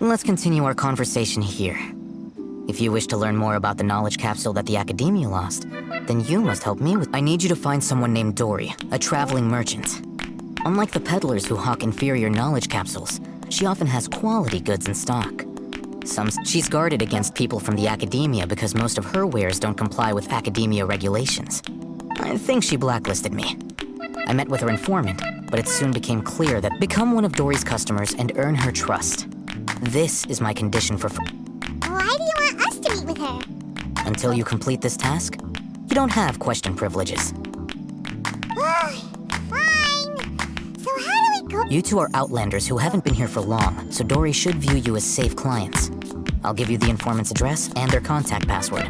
Let's continue our conversation here. If you wish to learn more about the knowledge capsule that the Academia lost, then you must help me with... I need you to find someone named Dory, a traveling merchant. Unlike the peddlers who hawk inferior knowledge capsules, she often has quality goods in stock. She's guarded against people from the Academia because most of her wares don't comply with Academia regulations. I think she blacklisted me. I met with her informant, but it soon became clear that become one of Dory's customers and earn her trust. This is my condition for... Why do you want us to meet with her? Until you complete this task, you don't have question privileges. Fine. So how do we go? You two are outlanders who haven't been here for long, so Dory should view you as safe clients. I'll give you the informant's address and their contact password.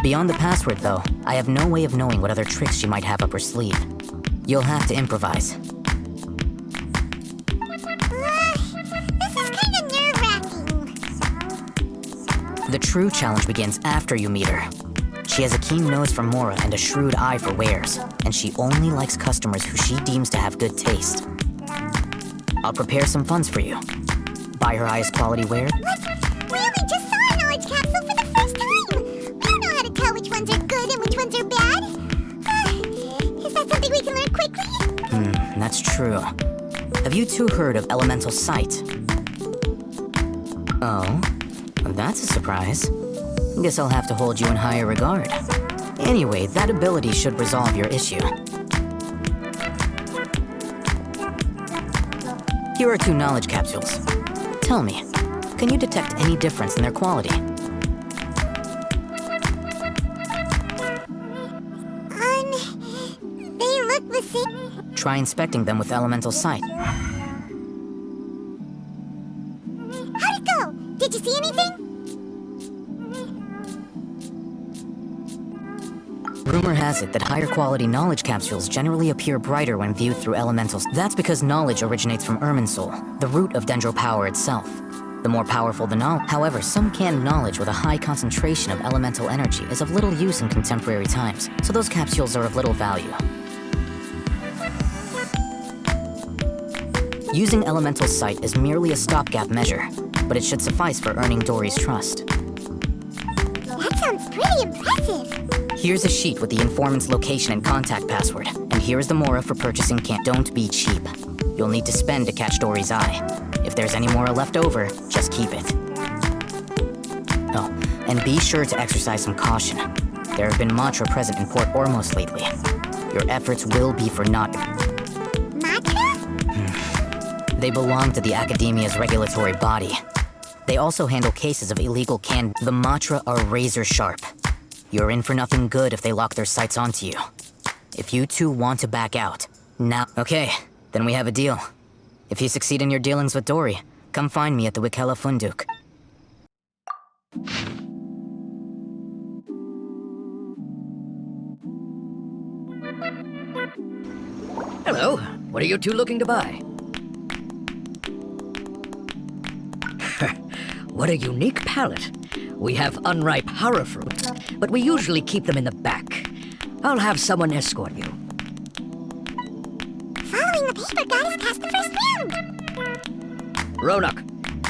Beyond the password, though, I have no way of knowing what other tricks she might have up her sleeve. You'll have to improvise. This is kind of nerve-wracking. The true challenge begins after you meet her. She has a keen nose for Mora and a shrewd eye for wares, and she only likes customers who she deems to have good taste. I'll prepare some funds for you. Buy her highest quality ware. What? We only just saw a knowledge capsule for the first time! We don't know how to tell which ones are good and which ones are bad. Is that something we can learn quickly? That's true. Have you two heard of elemental sight? Oh, that's a surprise. Guess I'll have to hold you in higher regard. Anyway, that ability should resolve your issue. Here are 2 knowledge capsules. Tell me, can you detect any difference in their quality? They look the same. Try inspecting them with elemental sight. How'd it go? Did you see anything? Rumor has it that higher quality knowledge capsules generally appear brighter when viewed through elementals. That's because knowledge originates from Irminsul, the root of Dendro power itself. The more powerful the knowledge. However, some canned knowledge with a high concentration of elemental energy is of little use in contemporary times, so those capsules are of little value. Using elemental sight is merely a stopgap measure, but it should suffice for earning Dory's trust. That sounds pretty impressive. Here's a sheet with the informant's location and contact password, and here's the Mora for purchasing Don't be cheap. You'll need to spend to catch Dory's eye. If there's any Mora left over, just keep it. Oh, and be sure to exercise some caution. There have been Matra present in Port Ormos lately. Your efforts will be for naught. Matra? They belong to the Academia's regulatory body. They also handle cases of illegal The Matra are razor sharp. You're in for nothing good if they lock their sights onto you. If you two want to back out, now... Okay, then we have a deal. If you succeed in your dealings with Dory, come find me at the Wikela Funduk. Hello, what are you two looking to buy? What a unique palette. We have unripe hara fruits, but we usually keep them in the back. I'll have someone escort you. Following the paper got us past the first round. Ronak,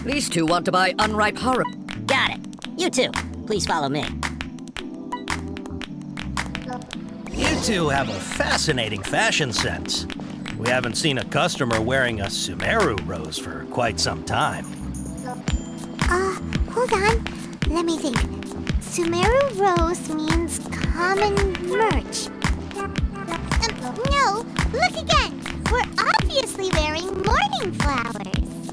these two want to buy unripe hara. Got it. You too. Please follow me. You two have a fascinating fashion sense. We haven't seen a customer wearing a Sumeru rose for quite some time. Hold on. Let me think. Sumeru rose means common merch. No, look again. We're obviously wearing morning flowers.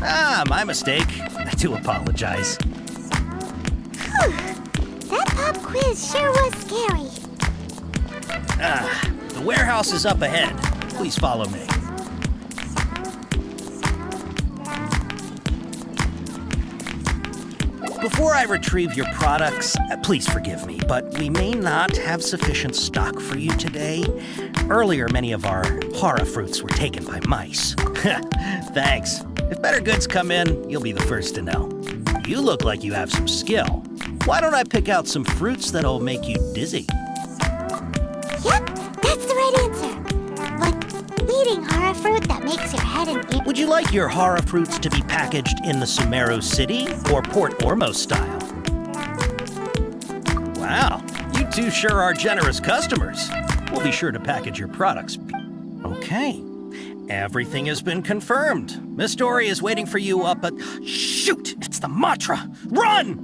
Ah, my mistake. I do apologize. Whew. That pop quiz sure was scary. The warehouse is up ahead. Please follow me. Before I retrieve your products, please forgive me, but we may not have sufficient stock for you today. Earlier, many of our hara fruits were taken by mice. Thanks. If better goods come in, you'll be the first to know. You look like you have some skill. Why don't I pick out some fruits that'll make you dizzy? Yep, that's the right answer. Like eating hara fruit that makes your head an itch. Would you like your horror fruits to be packaged in the Sumeru City or Port Ormos style? Wow, you two sure are generous customers. We'll be sure to package your products. Okay, everything has been confirmed. Miss Dory is waiting for you up at... Shoot, it's the Matra! Run!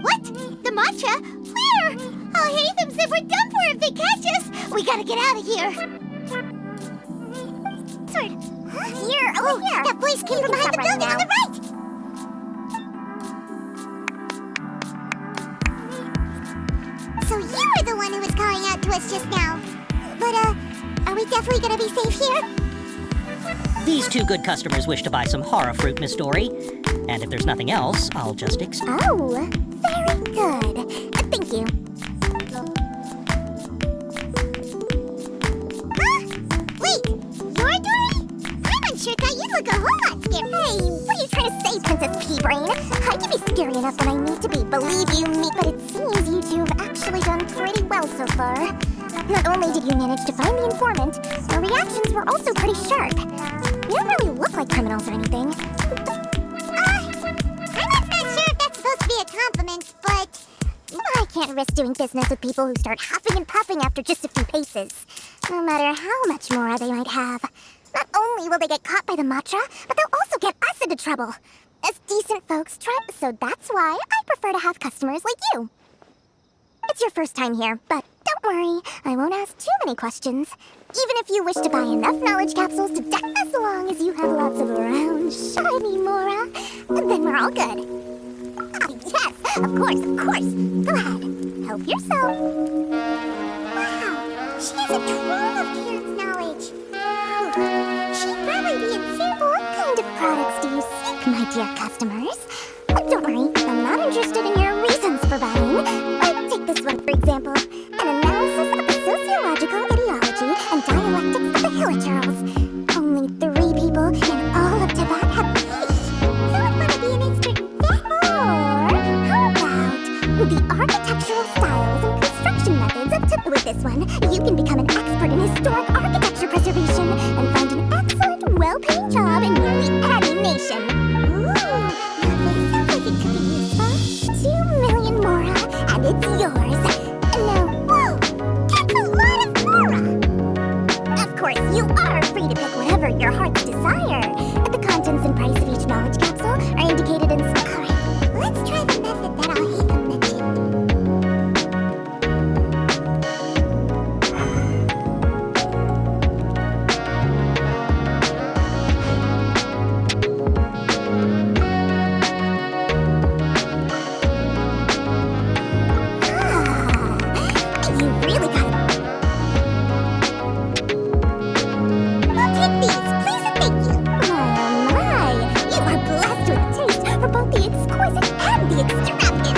What? The matcha? Where? Oh, Hatham said we're done for if they catch us. We gotta get out of here. Sword. Huh? Here, over here. That voice came from behind the building on the right. So you were the one who was calling out to us just now. But, are we definitely gonna be safe here? These two good customers wish to buy some horror fruit, Miss Dory. And if there's nothing else, I'll just Oh, very good. Thank you. Huh? Wait, you're Dory? I'm unsure, you look a whole lot scared. Hey, what are you trying to say, Princess Pea-Brain? I can be scary enough when I need to be, believe you me. But it seems you two have actually done pretty well so far. Not only did you manage to find the informant, your reactions were also pretty sharp. You don't really look like criminals or anything. I'm not sure if that's supposed to be a compliment, but I can't risk doing business with people who start huffing and puffing after just a few paces, no matter how much more they might have. Not only will they get caught by the Matra, but they'll also get us into trouble. As decent folks try, so that's why I prefer to have customers like you. It's your first time here, but don't worry, I won't ask too many questions. Even if you wish to buy enough knowledge capsules to deck as long as you have lots of round, shiny Mora, then we're all good. Ah, yes, of course. Go ahead, help yourself. Wow, she has a trove of Karen's knowledge. She'd probably be insane. What kind of products do you seek, my dear customers? Don't worry, I'm not interested in your reasons for buying. Take this one, for example. An analysis of the sociological ideology and dialectics of the Hilichurls. Only 3 people in all of Teyvat have peace. Who would want to be an expert in that? Or how about the architectural styles and construction methods of Teyvat? With this one, you can become an expert in historic architecture preservation and find an excellent, well-paying job in nearly any nation. Ooh, now this sounds like it could be useful. 2 million Mora, and it's yours. Now, whoa, that's a lot of Mora. Of course, you are free to pick whatever your heart's desire. But the contents and price of each knowledge capsule are indicated in some... Alright, let's try the method that I'll hate them mention. You really got it. I'll take these, please and thank you. My, you are blessed with taste for both the exquisite and the extravagant.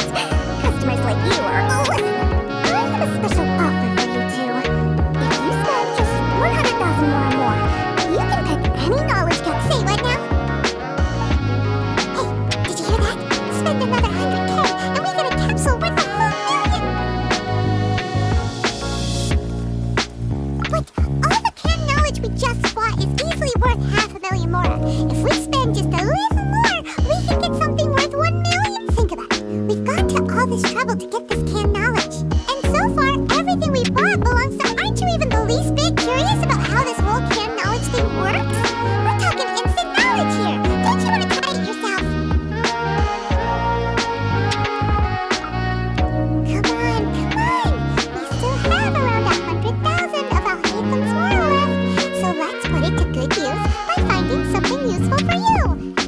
Customers like you are always... I have a special offer for you two. If you spend just 100,000 more, you can pick any knowledge cap. Say what now? Hey, did you hear that? Spend another 100K and we get a capsule worth $1 million. But all the canned knowledge we just bought is easily worth $500,000 more. If we spend just a little more, we can get something worth $1 million. Think about it. We've gone to all this trouble to get this canned knowledge. And so far, everything we bought belongs to... Aren't you even the least bit curious about how this whole canned knowledge thing works? We're talking instant knowledge here. Don't you want to try it yourself? Come on. We still have around 100,000 of Al-Haytham's Mora left. So let's put it to good use by finding something useful for you.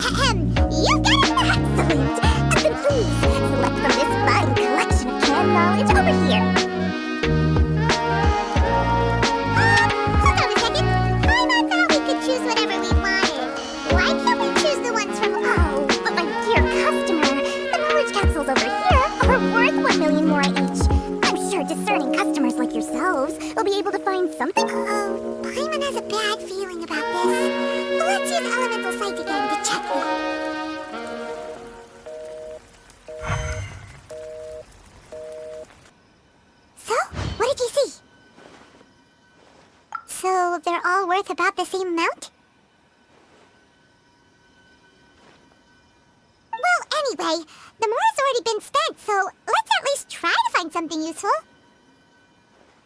Ahem. You got it! Excellent! And then please, select from this fine collection of canned knowledge over here. Hold on a second. Paimon thought we could choose whatever we wanted. Why can't we choose the ones from... Oh, but my dear customer, the knowledge capsules over here are worth $1 million more each. I'm sure discerning customers like yourselves will be able to find something... Oh, Paimon has a bad feeling about this. Let's use Anyway, the mora's already been spent, so let's at least try to find something useful.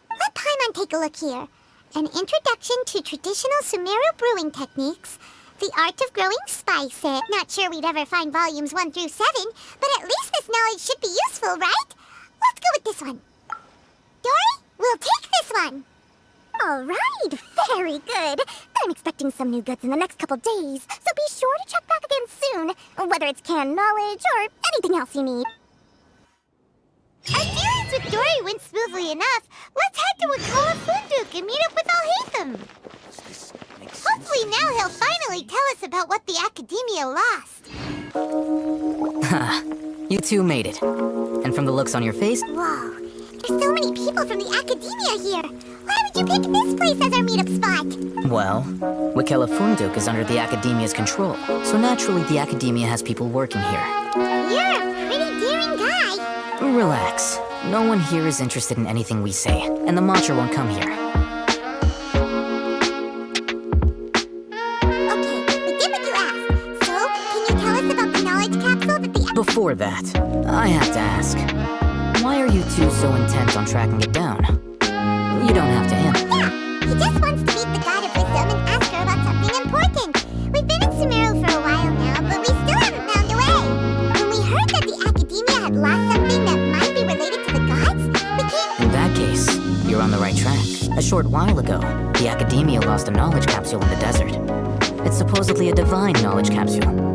Let Paimon take a look here. An introduction to traditional Sumeru brewing techniques. The art of growing spices. Not sure we'd ever find volumes 1 through 7, but at least this knowledge should be useful, right? Let's go with this one. Dory, we'll take this one. All right, very good. I'm expecting some new goods in the next couple days, so be sure to check back again soon, whether it's canned knowledge or anything else you need. Our dealings with Dory went smoothly enough. Let's head to Wakala Funduk and meet up with Alhaitham. Hopefully now he'll finally tell us about what the Academia lost. Ha, you two made it. And from the looks on your face, Whoa, there's so many people from the Academia here. Why would you pick this place as our meetup spot? well, Wakela Funduk is under the Academia's control, so naturally the Academia has people working here. You're a pretty daring guy. Relax. No one here is interested in anything we say, and the Matcha won't come here. Okay, we did what you asked. So, can you tell us about the knowledge capsule that the... Before that, I have to ask, why are you two so intent on tracking it down? You don't have to answer. Yeah, he just wants to meet the God of Wisdom and ask her about something important. We've been in Sumeru for a while now, but we still haven't found a way. When we heard that the Academia had lost something that might be related to the gods, we came... In that case, you're on the right track. A short while ago, the Academia lost a knowledge capsule in the desert. It's supposedly a divine knowledge capsule. Wow,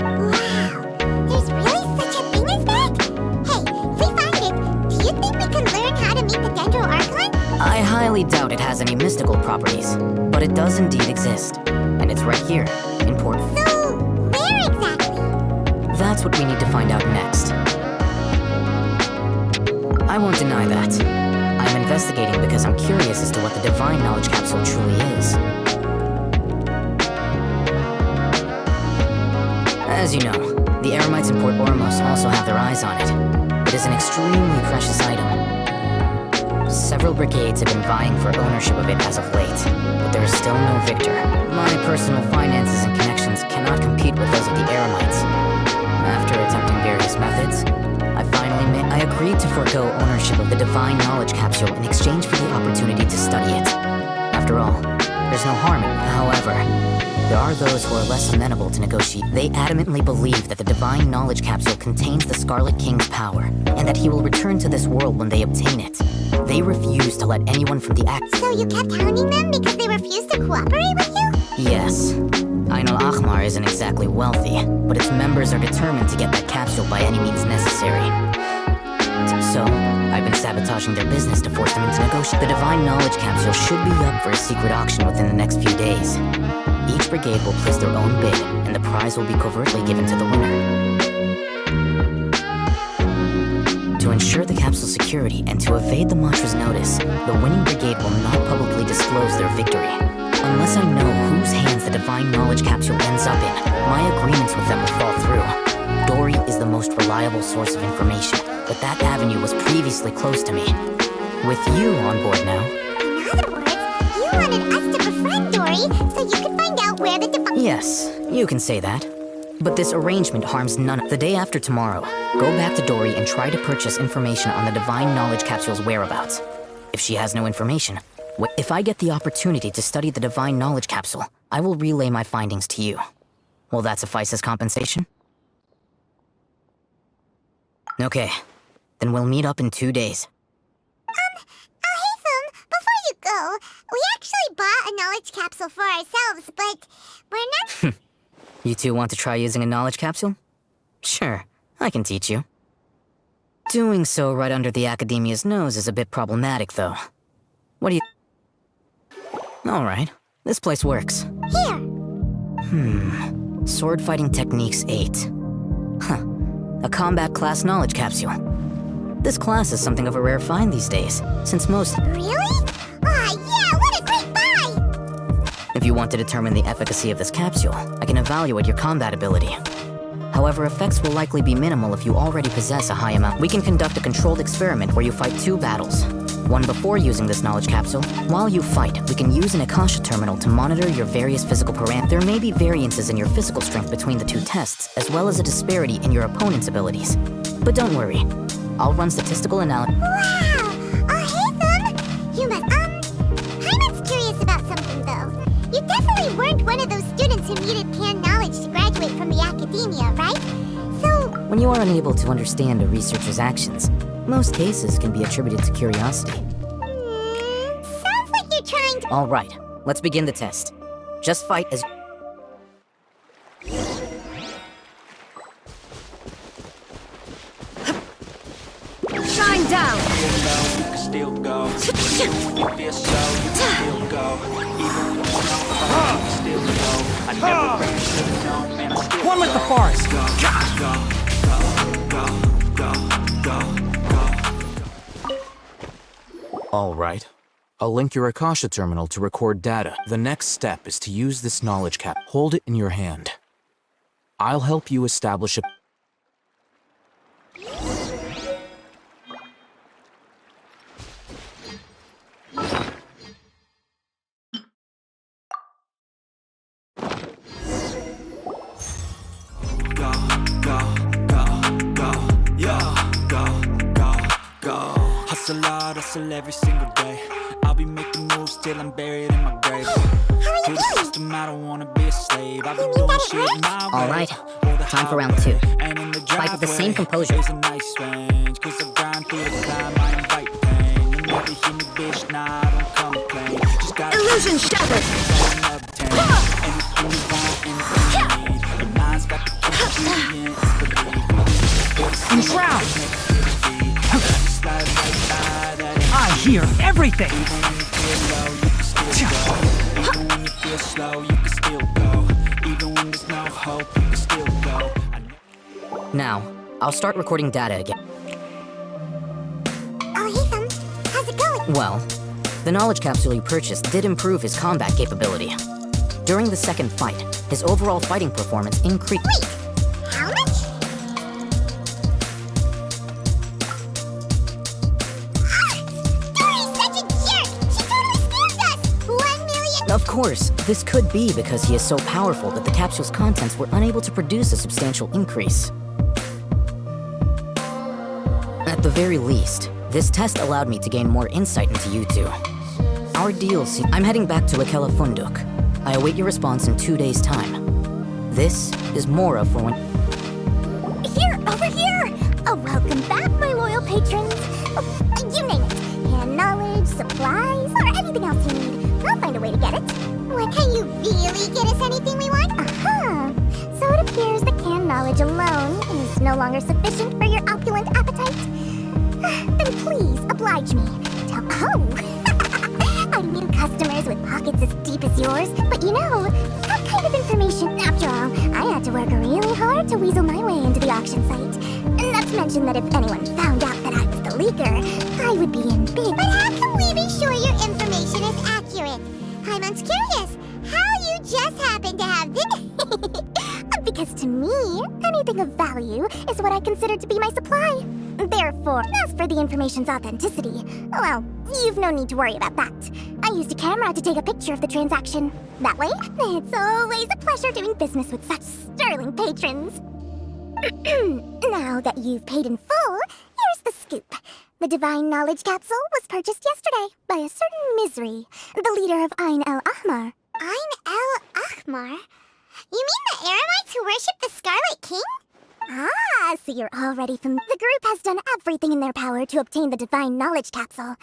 there's really such a thing as that? Hey, if we find it, do you think we can learn how to meet the Dendro Archon? I highly doubt it has any mystical properties, but it does indeed exist. And it's right here, in Port. So, where exactly? That's what we need to find out next. I won't deny that. I'm investigating because I'm curious as to what the divine knowledge capsule truly is. As you know, the Eremites in Port Ormos also have their eyes on it. It is an extremely precious item. Several brigades have been vying for ownership of it as of late, but there is still no victor. My personal finances and connections cannot compete with those of the Eremites. After attempting various methods, I agreed to forego ownership of the divine knowledge capsule in exchange for the opportunity to study it. After all, there's no harm in it. However, there are those who are less amenable to negotiate. They adamantly believe that the divine knowledge capsule contains the Scarlet King's power, and that he will return to this world when they obtain it. They refuse to let anyone from the So you kept hounding them because they refused to cooperate with you? Yes. Ainul Ahmar isn't exactly wealthy, but its members are determined to get that capsule by any means necessary. So, I've been sabotaging their business to force them into negotiation. The divine knowledge capsule should be up for a secret auction within the next few days. Each brigade will place their own bid, and the prize will be covertly given to the winner. To ensure the capsule's security and to evade the Matra's notice, the winning brigade will not publicly disclose their victory. Unless I know whose hands the divine knowledge capsule ends up in, my agreements with them will fall through. Dory is the most reliable source of information, but that avenue was previously closed to me. With you on board now... In other words, you wanted us to befriend Dory so you could find out where the divine... Yes, you can say that. But this arrangement harms none. The day after tomorrow, go back to Dory and try to purchase information on the divine knowledge capsule's whereabouts. If she has no information, if I get the opportunity to study the divine knowledge capsule, I will relay my findings to you. Will that suffice as compensation? Okay, then we'll meet up in 2 days. Alhaitham, before you go, we actually bought a knowledge capsule for ourselves, but we're not... You two want to try using a knowledge capsule? Sure, I can teach you. Doing so right under the Academia's nose is a bit problematic, though. What do you... Alright, this place works. Here. Sword Fighting Techniques 8. Huh. A combat class knowledge capsule. This class is something of a rare find these days, since most... Really? Aw, yeah, what a great buy! If you want to determine the efficacy of this capsule, I can evaluate your combat ability. However, effects will likely be minimal if you already possess a high amount. We can conduct a controlled experiment where you fight 2 battles. one before using this knowledge capsule. While you fight, we can use an Akasha terminal to monitor your various physical parameters. There may be variances in your physical strength between the two tests, as well as a disparity in your opponent's abilities. But don't worry, I'll run statistical analysis. Wow! Hey, Thumb! You must, Hyman's curious about something, though. You definitely weren't one of those students who needed canned knowledge to graduate from the academia, right? So... When you are unable to understand a researcher's actions, most cases can be attributed to curiosity. sounds like you're trying to... All right, let's begin the test. Just fight as... Shine down! Still go. Even when you feel slow, you can still go. Even when you don't fall, you can still go. I never really should have known, man. I still One with the forest. All right. I'll link your Akasha terminal to record data. The next step is to use this knowledge cap. Hold it in your hand. I'll help you establish a... Hustle hard, hustle every single day. I'll be making moves till I'm buried in my grave. To the system, I don't wanna be a slave. I'll be doing shit my way. All right, or the time for round highway. 2. And in the Fight with the same driveway, composure. there's a nice range. 'Cause I grind through the climb, I invite pain. You never hear me, bitch, nah, I don't complain. Just gotta Illusion shattered! obtain anything you want, anything you need. Your mind's got the ingredients, believe. Enshroud! Slide right by that. I hear everything! Even when you feel low, you can still go. Even when you feel slow, you can still go. Even when there's no hope, you can still go. Now, I'll start recording data again. Hey, Thumb. How's it going? Well, the knowledge capsule you purchased did improve his combat capability. During the second fight, his overall fighting performance increased. Wait, how much? Dory's such a jerk! She totally scammed us! 1 million... Of course, this could be because he is so powerful that the capsule's contents were unable to produce a substantial increase. At the very least, this test allowed me to gain more insight into you two. Our deal I'm heading back to Lekela Funduk. I await your response in 2 days' time. This is Mora for when... Here, over here! Welcome back, my loyal patrons. You name it. Canned knowledge, supplies, or anything else you need. I'll find a way to get it. What, can you really get us anything we want? So it appears that canned knowledge alone is no longer sufficient for your opulent appetite. Then please, oblige me. I knew customers with pockets as deep as yours, but you know, that kind of information, after all, I had to work really hard to weasel my way into the auction site. Not to mention that if anyone found out that I was the leaker, I would be in big... But how can we be sure your information is accurate? I'm curious how you just happen to have this... Because to me, anything of value is what I consider to be my supply. Therefore, as for the information's authenticity, well, you've no need to worry about that. I used a camera to take a picture of the transaction. That way, it's always a pleasure doing business with such sterling patrons. Now that you've paid in full, here's the scoop. The Divine Knowledge Capsule was purchased yesterday by a certain Misery, the leader of Ain el-Ahmar. Ain el-Ahmar? You mean the Aramites who worship the Scarlet King? Ah, so you're already from... The group has done everything in their power to obtain the Divine Knowledge Capsule.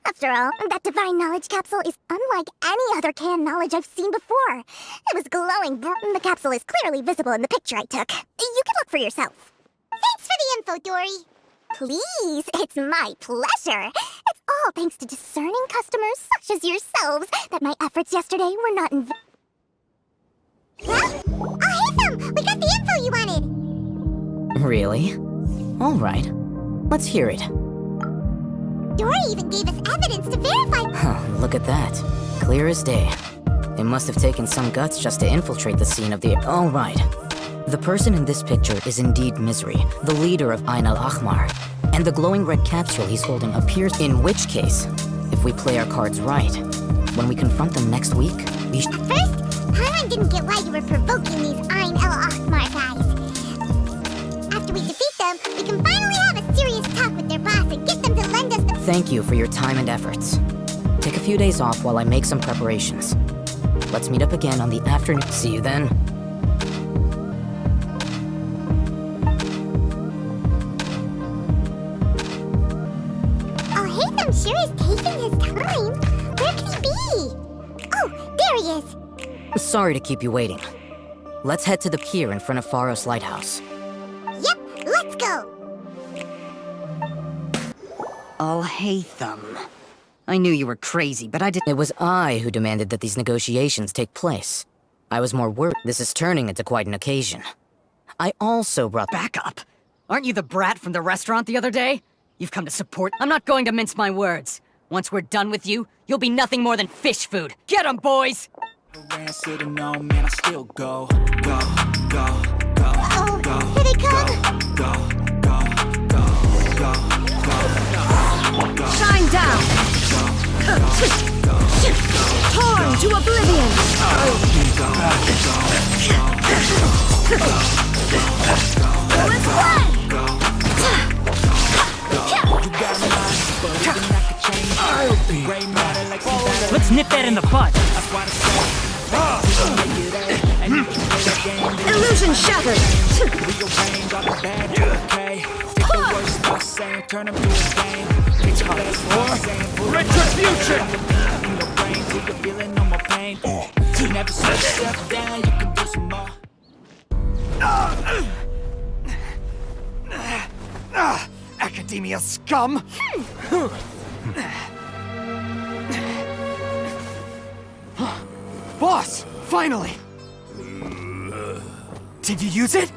After all, that Divine Knowledge Capsule is unlike any other canned knowledge I've seen before. It was glowing. The capsule is clearly visible in the picture I took. You can look for yourself. Thanks for the info, Dory. Please, it's my pleasure. It's all thanks to discerning customers such as yourselves that my efforts yesterday were not in vain. Well, hey, Thumb! We got the info you wanted! Really? All right. Let's hear it. Dory even gave us evidence to verify... Huh, look at that. Clear as day. It must have taken some guts just to infiltrate the scene of the... All right. The person in this picture is indeed Misery, the leader of Ain el-Ahmar. And the glowing red capsule he's holding appears, in which case, if we play our cards right, when we confront them next week, we At first, Paimon didn't get why you were provoking these Ein El-Ahmar guys. After we defeat them, we can finally have a serious talk with their boss and get them to lend us the... Thank you for your time and efforts. Take a few days off while I make some preparations. Let's meet up again on the afternoon. See you then. Alhaitham sure is taking his time. Where could he be? Oh, there he is. Sorry to keep you waiting. Let's head to the pier in front of Pharos Lighthouse. Yep, let's go. Alhaitham. I knew you were crazy, but I didn't. It was I who demanded that these negotiations take place. I was more worried. This is turning into quite an occasion. I also brought Back up. Aren't you the brat from the restaurant the other day? You've come to support. I'm not going to mince my words. Once we're done with you, you'll be nothing more than fish food. Get 'em, boys! Ran, sitting on, man, I still go, go, go, go, Uh-oh, go, here they come. go, go, go, go, go, go. Shine down! Torn to oblivion! Let's play! Let's nip that in the bud. Illusion shattered! Retribution! Never slow yourself down, you can do some more. Academia scum! Boss! Finally! Did you use it?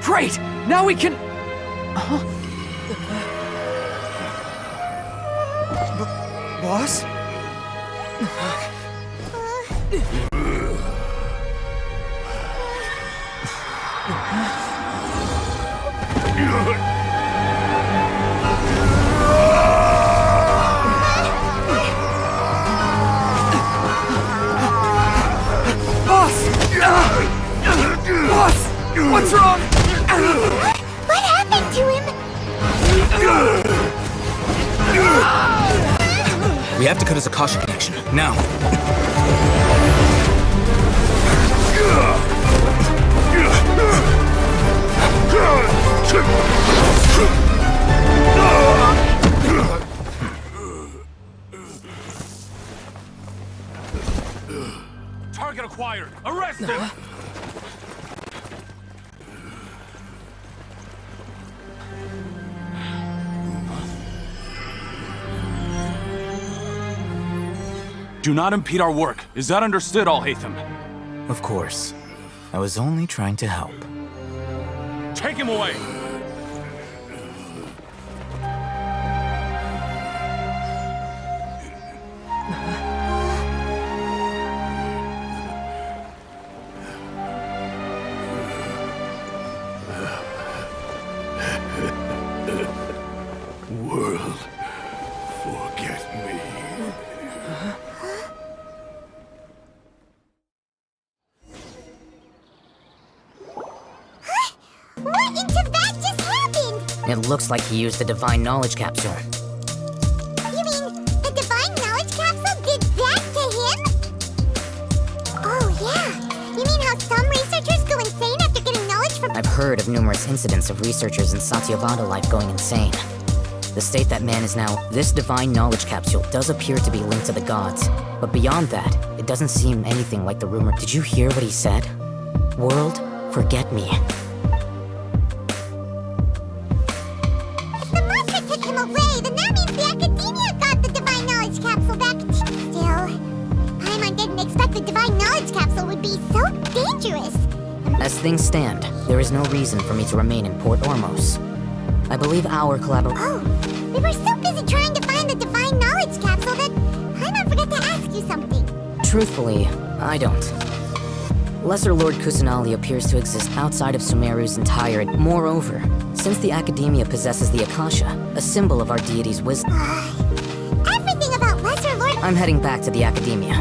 Great! Now we can... Boss? Boss! What's wrong? What happened to him? We have to cut his Akasha connection, now. Target acquired! Arrest him! Do not impede our work. Is that understood, Alhaitham? Of course. I was only trying to help. Take him away! World, forget me. What into that just happened? It looks like he used the Divine Knowledge Capsule. You mean the Divine Knowledge Capsule did that to him? Oh, yeah. You mean how some researchers go insane after getting knowledge from... I've heard of numerous incidents of researchers in Satyavada life going insane. The state that man is now, this Divine Knowledge Capsule does appear to be linked to the gods. But beyond that, it doesn't seem anything like the rumor. Did you hear what he said? World, forget me. If the monster took him away, then that means the Academia got the Divine Knowledge Capsule back. Still, Paimon didn't expect the Divine Knowledge Capsule would be so dangerous. As things stand, there is no reason for me to remain in Port Ormos. I believe our collaboration... Oh, we were so busy trying to find the Divine Knowledge Capsule that Paimon forgot to ask you something. Truthfully, I don't. Lesser Lord Kusanali appears to exist outside of Sumeru's entire... Moreover, since the Academia possesses the Akasha, a symbol of our deity's wisdom... Everything about Lesser Lord... I'm heading back to the Academia.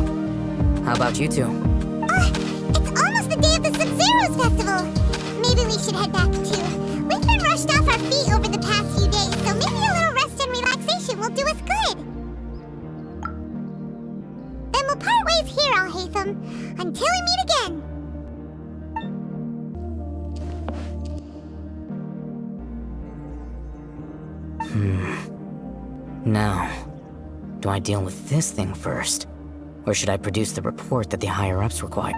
How about you two? It's almost the day of the Sub-Zero's festival. Maybe we should head back too. We've been rushed off our feet over the past few days, so maybe a little rest and relaxation will do us good. Then we'll part ways here, Alhaitham, until we meet again. Now, do I deal with this thing first? Or should I produce the report that the higher-ups require?